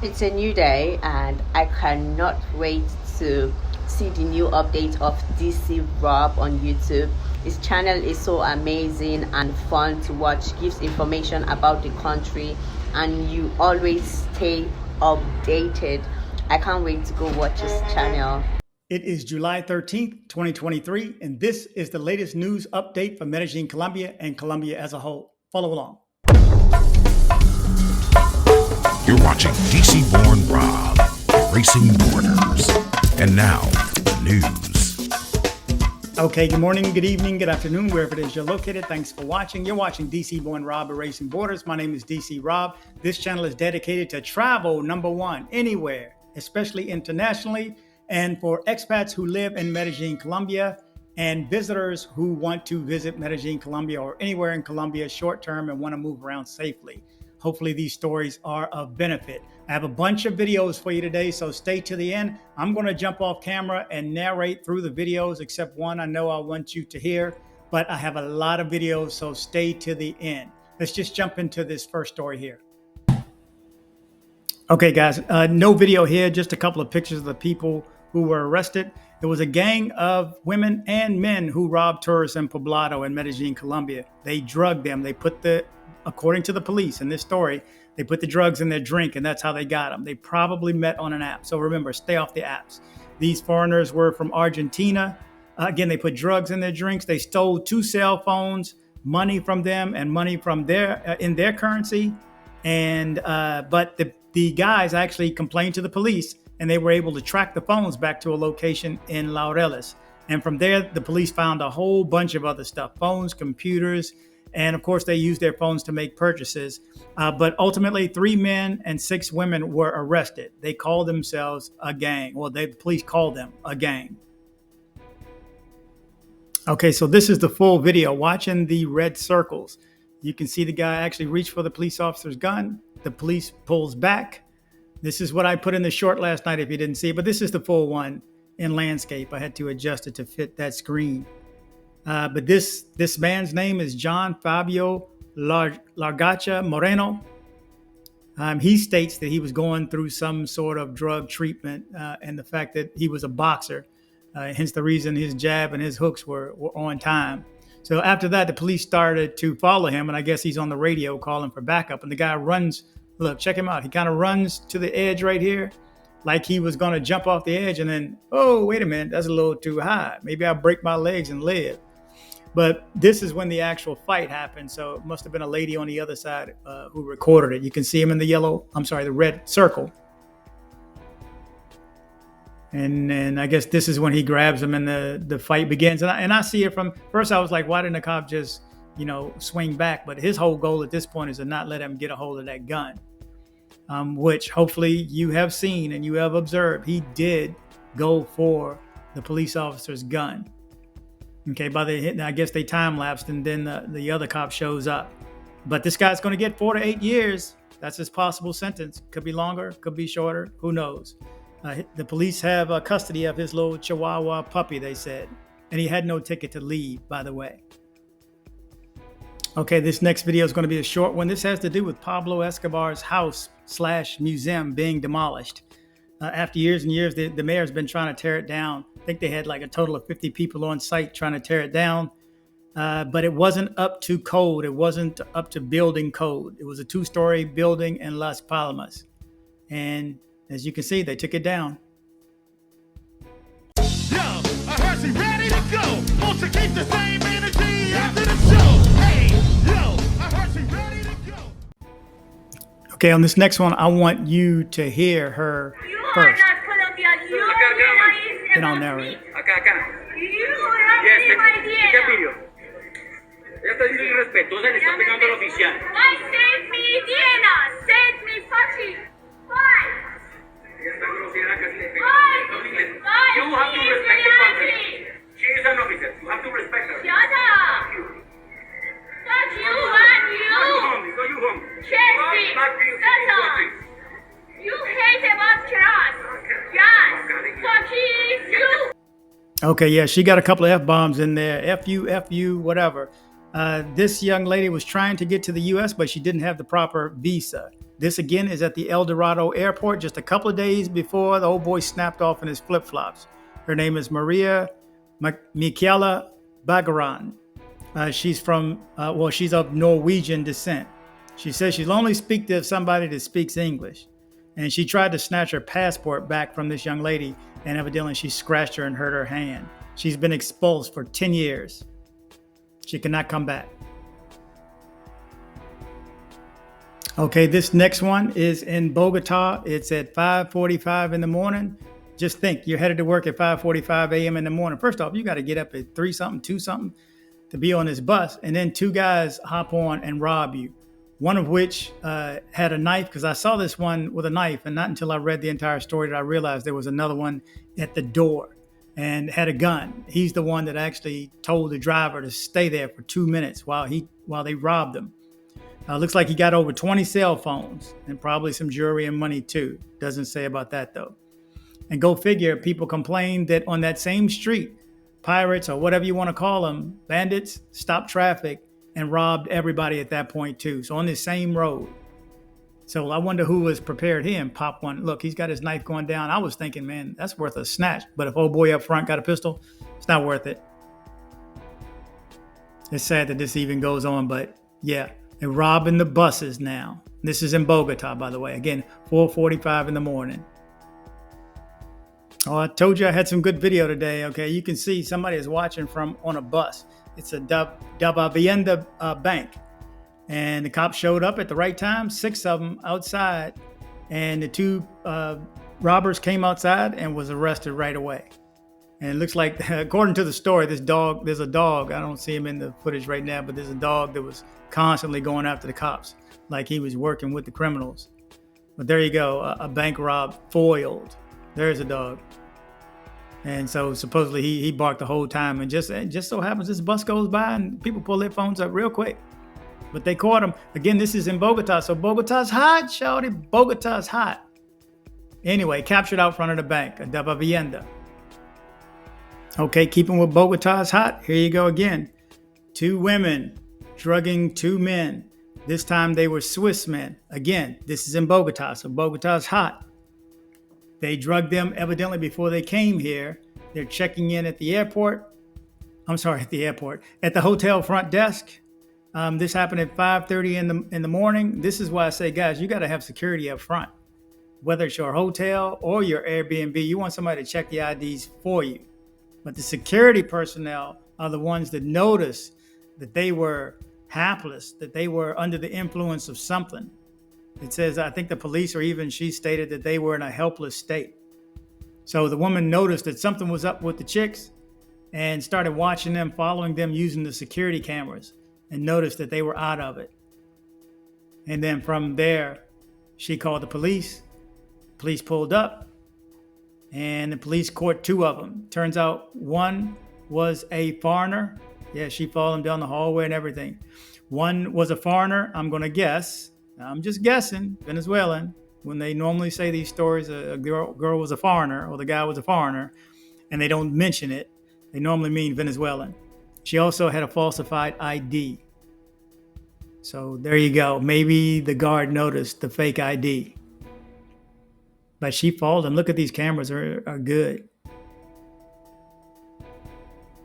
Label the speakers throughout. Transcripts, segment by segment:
Speaker 1: It's a new day, and I cannot wait to see the new update of DC Rob on YouTube. His channel is so amazing and fun to watch, gives information about the country, and you always stay updated. I can't wait to go watch his channel.
Speaker 2: It is July 13th, 2023, and this is the latest news update for Medellin, Colombia, and Colombia as a whole. Follow along.
Speaker 3: You're watching DC Born Rob, Racing Borders. And now, the news.
Speaker 2: Okay, good morning, good evening, good afternoon, wherever it is you're located. Thanks for watching. You're watching DC Born Rob, Racing Borders. My name is DC Rob. This channel is dedicated to travel, number one, anywhere, especially internationally, and for expats who live in Medellin, Colombia, and visitors who want to visit Medellin, Colombia, or anywhere in Colombia short term and want to move around safely. Hopefully these stories are of benefit. I have a bunch of videos for you today, so stay to the end. I'm going to jump off camera and narrate through the videos, except one I know I want you to hear, but I have a lot of videos, so stay to the end. Let's just jump into this first story here. Okay, guys, no video here, just a couple of pictures of the people who were arrested. It was a gang of women and men who robbed tourists in Poblado in Medellin, Colombia. They drugged them. They put according to the police in this story, they put the drugs in their drink, and that's how they got them. They probably met on an app. So remember, stay off the apps. These foreigners were from Argentina. Again, they put drugs in their drinks. They stole 2 cell phones, money from them, and money from in their currency. And but the guys actually complained to the police, and they were able to track the phones back to a location in Laureles. And from there, the police found a whole bunch of other stuff: phones, computers. And of course, they used their phones to make purchases. But ultimately, 3 men and 6 women were arrested. They called themselves a gang. Well, the police called them a gang. Okay, so this is the full video. Watching the red circles, you can see the guy actually reach for the police officer's gun. The police pulls back. This is what I put in the short last night if you didn't see it, but this is the full one in landscape. I had to adjust it to fit that screen. But this man's name is John Fabio Largacha Moreno. He states that he was going through some sort of drug treatment and the fact that he was a boxer, hence the reason his jab and his hooks were on time. So after that, the police started to follow him, and I guess he's on the radio calling for backup. And the guy runs. Look, check him out. He kind of runs to the edge right here, like he was going to jump off the edge, and then, oh, wait a minute, that's a little too high. Maybe I'll break my legs and live. But this is when the actual fight happened. So it must have been a lady on the other side who recorded it. You can see him in the red circle. And then I guess this is when he grabs him and the fight begins. And I see it from first. I was like, why didn't the cop just, swing back? But his whole goal at this point is to not let him get a hold of that gun, which hopefully you have seen and you have observed. He did go for the police officer's gun. Okay, I guess they time lapsed, and then the other cop shows up. But this guy's going to get 4 to 8 years. That's his possible sentence. Could be longer, could be shorter. Who knows? The police have custody of his little Chihuahua puppy, they said. And he had no ticket to leave, by the way. Okay, this next video is going to be a short one. This has to do with Pablo Escobar's house/museum being demolished. After years and years, the mayor's been trying to tear it down. I think they had like a total of 50 people on site trying to tear it down. But it wasn't up to code. It wasn't up to building code. It was a 2-story building in Las Palmas. And as you can see, they took it down.
Speaker 4: Yo, I heard she ready to go. Want to keep the same energy after the show. Hey, yo, I heard she ready to go.
Speaker 2: Okay, on this next one, I want you to hear her first. Then I'll narrate.
Speaker 5: Acá. Yes, check video. Ella está siendo irrespetuosa y le está pegando al oficial.
Speaker 6: Why save me, Diana? Save me, fucking. Why?
Speaker 5: Ella está grosera que se
Speaker 6: Why?
Speaker 5: You have to respect the country. She is an officer. You have to respect her.
Speaker 6: Shut up. Fuck you and you.
Speaker 5: Go you home.
Speaker 6: Chesty. Shut up. You hate about class. Yes. Fuck you.
Speaker 2: Okay, yeah, she got a couple of F-bombs in there. F-U, whatever. This young lady was trying to get to the U.S., but she didn't have the proper visa. This again is at the El Dorado Airport just a couple of days before the old boy snapped off in his flip-flops. Her name is Maria Michaela Bagaran. She's of Norwegian descent. She says she'll only speak to somebody that speaks English. And she tried to snatch her passport back from this young lady, and evidently she scratched her and hurt her hand. She's been expulsed for 10 years. She cannot come back. Okay, this next one is in Bogota. It's at 5:45 in the morning. Just think, you're headed to work at 5:45 a.m. in the morning. First off, you got to get up at 3 something, 2 something to be on this bus. And then 2 guys hop on and rob you. One of which had a knife, because I saw this one with a knife, and not until I read the entire story did I realize there was another one at the door and had a gun. He's the one that actually told the driver to stay there for 2 minutes while they robbed him. Looks like he got over 20 cell phones and probably some jewelry and money too. Doesn't say about that though. And go figure, people complained that on that same street, pirates or whatever you want to call them, bandits, stopped traffic and robbed everybody at that point too. So on the same road. So I wonder who was prepared here and pop one. Look, he's got his knife going down. I was thinking, man, that's worth a snatch. But if old boy up front got a pistol, it's not worth it. It's sad that this even goes on, but yeah, they're robbing the buses now. This is in Bogota, by the way. Again, 4:45 in the morning. Oh, I told you I had some good video today. Okay, you can see somebody is watching from on a bus. It's a Davivienda bank. And the cops showed up at the right time, 6 of them outside. And the 2 robbers came outside and was arrested right away. And it looks like, according to the story, there's a dog. I don't see him in the footage right now, but there's a dog that was constantly going after the cops, like he was working with the criminals. But there you go, a bank rob foiled. There's a dog. And so supposedly he barked the whole time. And just so happens this bus goes by and people pull their phones up real quick. But they caught him. Again, this is in Bogota. So Bogota's hot, shawty. Bogota's hot. Anyway, captured out front of the bank, a Davivienda. Okay, keeping with Bogota's hot. Here you go again. 2 women drugging 2 men. This time they were Swiss men. Again, this is in Bogota. So Bogota's hot. They drugged them evidently before they came here. They're checking in at the airport. At the hotel front desk. This happened at 5:30 in the morning. This is why I say, guys, you got to have security up front. Whether it's your hotel or your Airbnb, you want somebody to check the IDs for you. But the security personnel are the ones that notice that they were hapless, that they were under the influence of something. It says, I think the police, or even she stated that they were in a helpless state. So the woman noticed that something was up with the chicks and started watching them, following them using the security cameras, and noticed that they were out of it. And then from there, she called the police. Police pulled up and the police caught 2 of them. Turns out one was a foreigner. Yeah, she followed him down the hallway and everything. One was a foreigner, I'm going to guess. I'm just guessing, Venezuelan. When they normally say these stories, a girl was a foreigner or the guy was a foreigner, and they don't mention it, they normally mean Venezuelan. She also had a falsified ID. So there you go. Maybe the guard noticed the fake ID. But she followed them. Look at these cameras are good.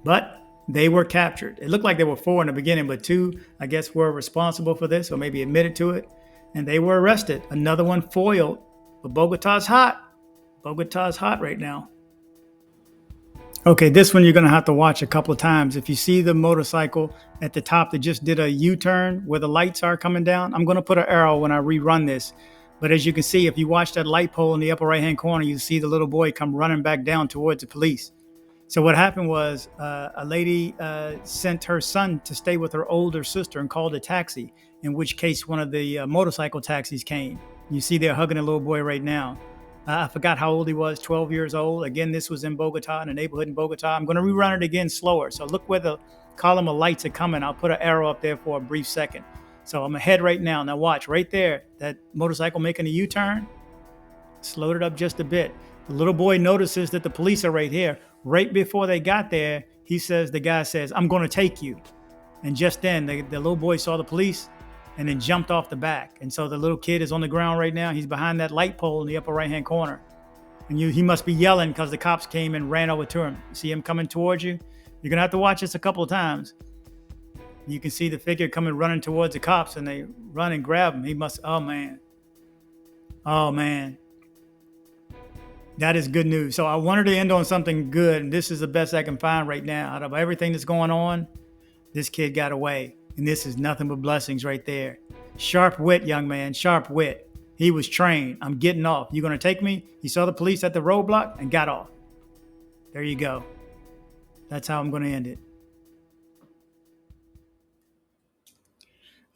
Speaker 2: But they were captured. It looked like there were 4 in the beginning, but 2, I guess, were responsible for this or maybe admitted to it. And they were arrested. Another one foiled. But Bogota's hot. Bogota's hot right now. Okay, this one you're going to have to watch a couple of times. If you see the motorcycle at the top that just did a U-turn where the lights are coming down, I'm going to put an arrow when I rerun this. But as you can see, if you watch that light pole in the upper right-hand corner, you see the little boy come running back down towards the police. So what happened was a lady sent her son to stay with her older sister and called a taxi, in which case one of the motorcycle taxis came. You see they're hugging a little boy right now. I forgot how old he was, 12 years old. Again, this was in Bogota, in a neighborhood in Bogota. I'm going to rerun it again slower. So look where the column of lights are coming. I'll put an arrow up there for a brief second. So I'm ahead right now. Now watch right there, that motorcycle making a U-turn. Slowed it up just a bit. The little boy notices that the police are right here. Right before they got there, the guy says, I'm going to take you. And just then the little boy saw the police and then jumped off the back. And so the little kid is on the ground right now. He's behind that light pole in the upper right-hand corner. And he must be yelling because the cops came and ran over to him. See him coming towards you? You're going to have to watch this a couple of times. You can see the figure coming running towards the cops, and they run and grab him. He must, oh man. Oh man. That is good news. So I wanted to end on something good, and this is the best I can find right now. Out of everything that's going on, this kid got away. And this is nothing but blessings right there. Sharp wit, young man, sharp wit. He was trained. I'm getting off. You gonna take me? He saw the police at the roadblock and got off. There you go. That's how I'm gonna end it.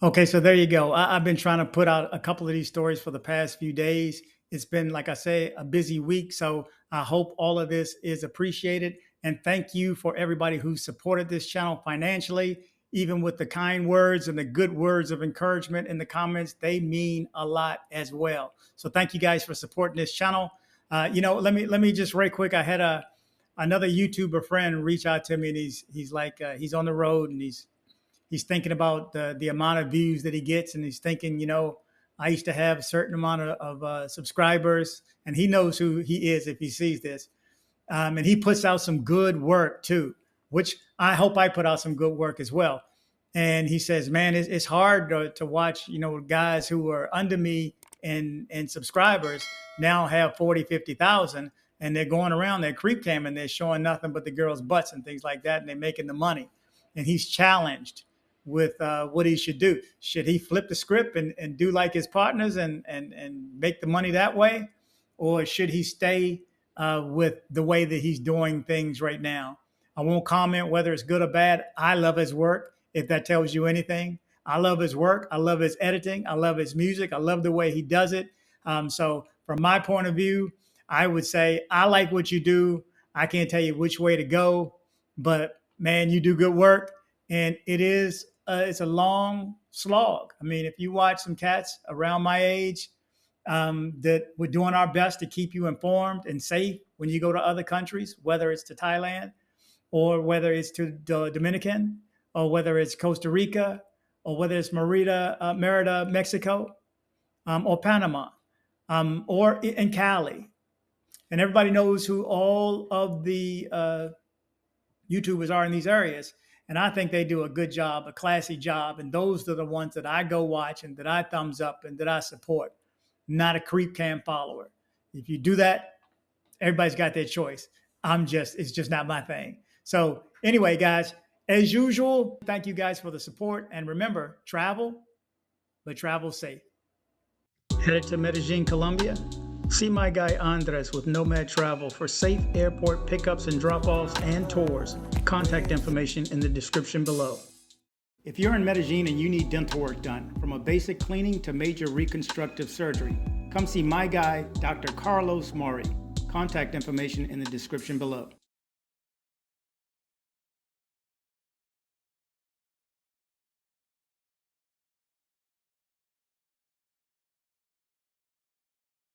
Speaker 2: Okay, so there you go. I've been trying to put out a couple of these stories for the past few days. It's been, like I say, a busy week. So I hope all of this is appreciated. And thank you for everybody who supported this channel financially, even with the kind words and the good words of encouragement in the comments. They mean a lot as well. So thank you guys for supporting this channel. Let me just right quick. I had another YouTuber friend reach out to me, and he's like, he's on the road, and he's thinking about the amount of views that he gets. And he's thinking, I used to have a certain amount of subscribers, and he knows who he is if he sees this. And he puts out some good work too, which I hope I put out some good work as well. And he says, man, it's hard to watch, guys who are under me and subscribers now have 40, 50,000, and they're going around, they're creep camming, they're showing nothing but the girls' butts and things like that, and they're making the money. And he's challenged with what he should do. Should he flip the script and do like his partners and make the money that way? Or should he stay with the way that he's doing things right now? I won't comment whether it's good or bad. I love his work, if that tells you anything. I love his work. I love his editing. I love his music. I love the way he does it. So from my point of view, I would say I like what you do. I can't tell you which way to go, but man, you do good work. And it's a long slog. I mean, if you watch some cats around my age, that we're doing our best to keep you informed and safe when you go to other countries, whether it's to Thailand or whether it's to the Dominican or whether it's Costa Rica or whether it's Merida, Mexico, or Panama, or in Cali. And everybody knows who all of the YouTubers are in these areas. And I think they do a good job, a classy job. And those are the ones that I go watch and that I thumbs up and that I support. Not a creep cam follower. If you do that, everybody's got their choice. It's just not my thing. So anyway, guys, as usual, thank you guys for the support. And remember, travel, but travel safe. Headed to Medellin, Colombia? See my guy Andres with Nomad Travel for safe airport pickups and drop-offs and tours. Contact information in the description below. If you're in Medellin and you need dental work done, from a basic cleaning to major reconstructive surgery, come see my guy, Dr. Carlos Maury. Contact information in the description below.